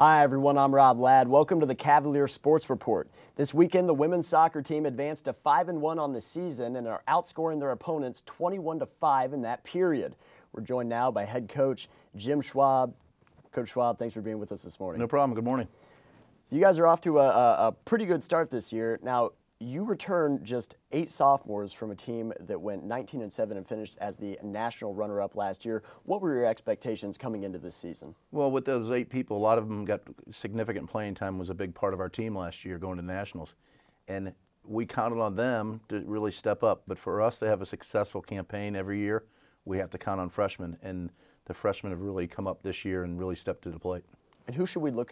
Hi everyone, I'm Rob Ladd. Welcome to the Cavalier Sports Report. This weekend, the women's soccer team advanced to 5-1 on the season and are outscoring their opponents 21-5 in that period. We're joined now by head coach Jim Schwab. Coach Schwab, thanks for being with us this morning. No problem. Good morning. You guys are off to a pretty good start this year. Now, you returned just 8 sophomores from a team that went 19-7 and finished as the national runner-up last year. What were your expectations coming into this season? Well, with those 8 people, a lot of them got significant playing time. Was a big part of our team last year going to nationals, and we counted on them to really step up. But for us to have a successful campaign every year, we have to count on freshmen, and the freshmen have really come up this year and really stepped to the plate. And who should we look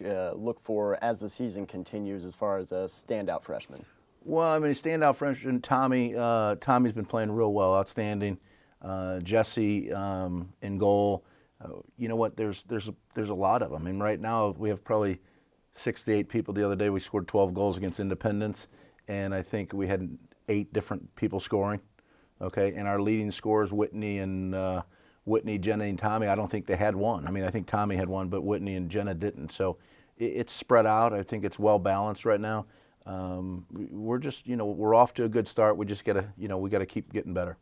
for as the season continues as far as a standout freshman? Well, I mean, standout freshman Tommy. Tommy's been playing real well, outstanding. Jesse in goal. You know what? There's a lot of them. I mean, right now we have probably 6 to 8 people. The other day we scored 12 goals against Independence, and I think we had 8 different people scoring. Okay, and our leading scorers, Whitney, Jenna, and Tommy. I don't think they had one. I mean, I think Tommy had one, but Whitney and Jenna didn't. So it's spread out. I think it's well balanced right now. We're just, we're off to a good start. We just gotta, we gotta keep getting better.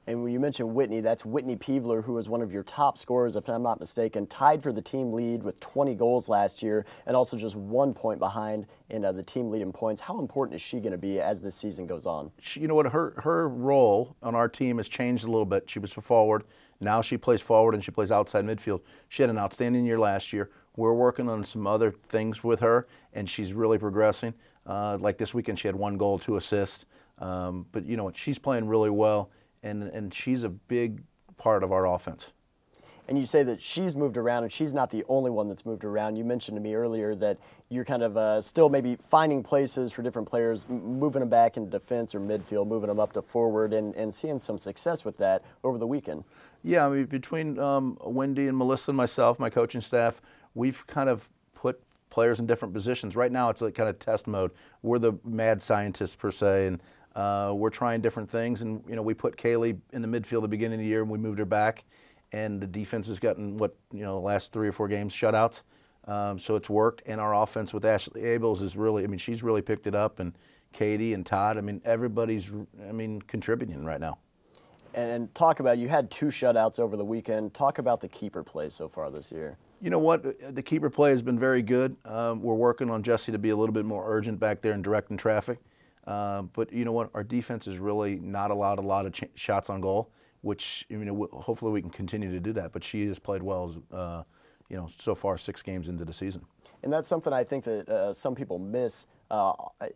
And when you mentioned Whitney, that's Whitney Peavler, who was one of your top scorers, if I'm not mistaken, tied for the team lead with 20 goals last year, and also just 1 point behind in the team lead in points. How important is she going to be as this season goes on? You know what? Her role on our team has changed a little bit. She was a forward. Now she plays forward and she plays outside midfield. She had an outstanding year last year. We're working on some other things with her, and she's really progressing. Like this weekend, she had 1 goal, 2 assists. But you know what? She's playing really well, and she's a big part of our offense. And you say that she's moved around, and she's not the only one that's moved around. You mentioned to me earlier that you're kind of still maybe finding places for different players, moving them back into defense or midfield, moving them up to forward, and seeing some success with that over the weekend. Yeah, I mean, between Wendy and Melissa and myself, my coaching staff, we've kind of put players in different positions. Right now it's like kind of test mode. We're the mad scientists per se, and we're trying different things. And we put Kaylee in the midfield at the beginning of the year, and we moved her back. And the defense has gotten the last 3 or 4 games shutouts. So it's worked. And our offense with Ashley Abels is really, I mean, she's really picked it up. And Katie and Todd, I mean, everybody's, contributing right now. And talk about, you had 2 shutouts over the weekend. Talk about the keeper play so far this year. You know what? The keeper play has been very good. We're working on Jesse to be a little bit more urgent back there and directing traffic. But you know what? Our defense is really not allowed a lot of shots on goal, which hopefully we can continue to do that. But she has played well, so far 6 games into the season. And that's something I think that some people miss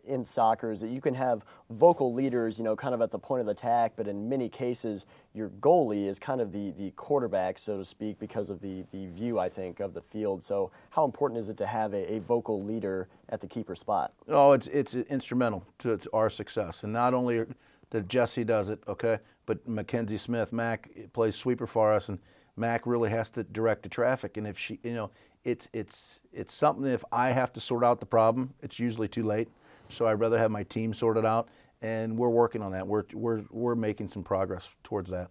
in soccer, is that you can have vocal leaders, kind of at the point of attack, but in many cases your goalie is kind of the quarterback, so to speak, because of the view, I think, of the field. So how important is it to have a vocal leader at the keeper spot? Oh, it's instrumental to our success. And not only that Jesse does it, okay, but Mackenzie Smith, Mac plays sweeper for us, and Mac really has to direct the traffic. And if she, it's something that if I have to sort out the problem, it's usually too late. So I'd rather have my team sort it out, and we're working on that. We're making some progress towards that.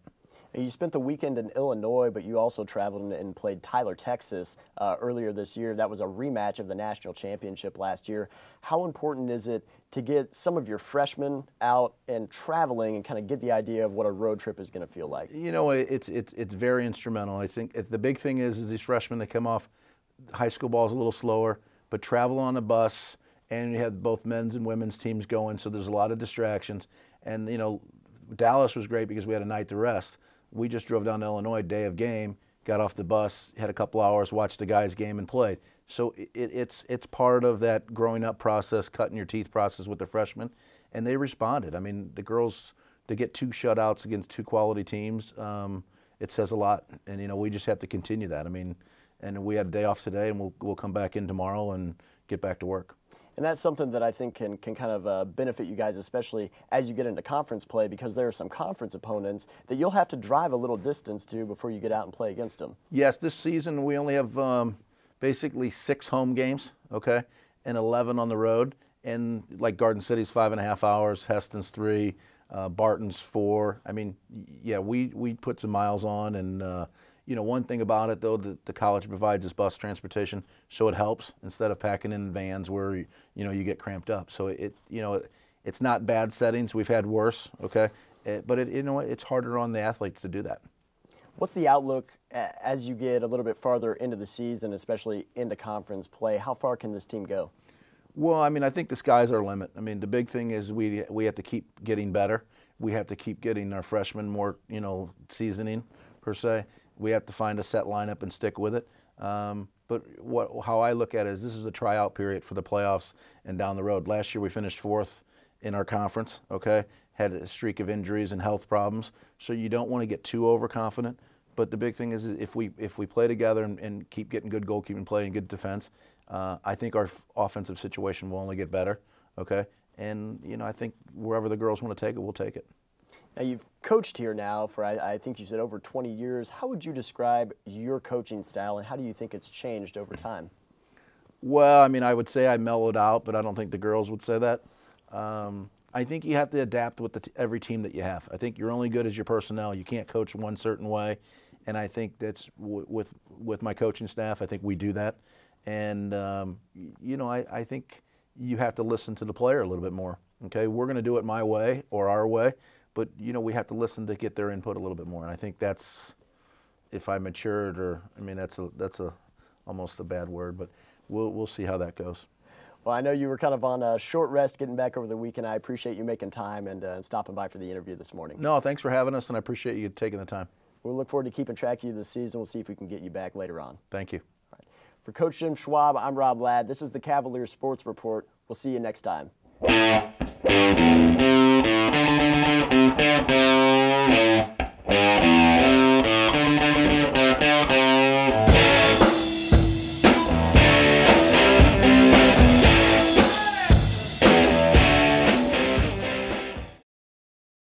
And you spent the weekend in Illinois, but you also traveled and played Tyler, Texas earlier this year. That was a rematch of the national championship last year. How important is it to get some of your freshmen out and traveling and kind of get the idea of what a road trip is going to feel like? It's very instrumental. I think the big thing is these freshmen that come off high school ball is a little slower, but travel on a bus, and you have both men's and women's teams going, so there's a lot of distractions. And Dallas was great because we had a night to rest. We just drove down to Illinois, day of game, got off the bus, had a couple hours, watched the guys' game, and played. So it's part of that growing up process, cutting your teeth process with the freshmen, and they responded. I mean, the girls, to get 2 shutouts against 2 quality teams, it says a lot, and we just have to continue that. I mean, and we had a day off today, and we'll come back in tomorrow and get back to work. And that's something that I think can kind of benefit you guys, especially as you get into conference play, because there are some conference opponents that you'll have to drive a little distance to before you get out and play against them. Yes, this season we only have basically 6 home games, okay, and 11 on the road. And like Garden City's 5.5 hours, Heston's 3, Barton's 4. I mean, yeah, we put some miles on, and you know, one thing about it though, the college provides us bus transportation, so it helps instead of packing in vans where you know you get cramped up. So it's not bad settings. We've had worse, okay, but you know, it's harder on the athletes to do that. What's the outlook as you get a little bit farther into the season, especially into conference play? How far can this team go? Well, I mean, I think the sky's our limit. I mean, the big thing is we have to keep getting better. We have to keep getting our freshmen more, you know, seasoning per se. We have to find a set lineup and stick with it. But how I look at it is this is a tryout period for the playoffs and down the road. Last year we finished 4th in our conference, okay? Had a streak of injuries and health problems. So you don't want to get too overconfident. But the big thing is if we play together and keep getting good goalkeeping play and good defense, I think our offensive situation will only get better, okay? And, you know, I think wherever the girls want to take it, we'll take it. Now, you've coached here now for, I think you said, over 20 years. How would you describe your coaching style, and how do you think it's changed over time? Well, I mean, I would say I mellowed out, but I don't think the girls would say that. I think you have to adapt with every team that you have. I think you're only good as your personnel. You can't coach one certain way, and I think that's with my coaching staff, I think we do that. And, you know, I think you have to listen to the player a little bit more, okay? We're going to do it my way or our way, but, you know, we have to listen to get their input a little bit more. And I think that's, if I matured, or, I mean, that's almost a bad word, but we'll see how that goes. Well, I know you were kind of on a short rest getting back over the weekend. I appreciate you making time and stopping by for the interview this morning. No, thanks for having us, and I appreciate you taking the time. We'll look forward to keeping track of you this season. We'll see if we can get you back later on. Thank you. All right. For Coach Jim Schwab, I'm Rob Ladd. This is the Cavalier Sports Report. We'll see you next time.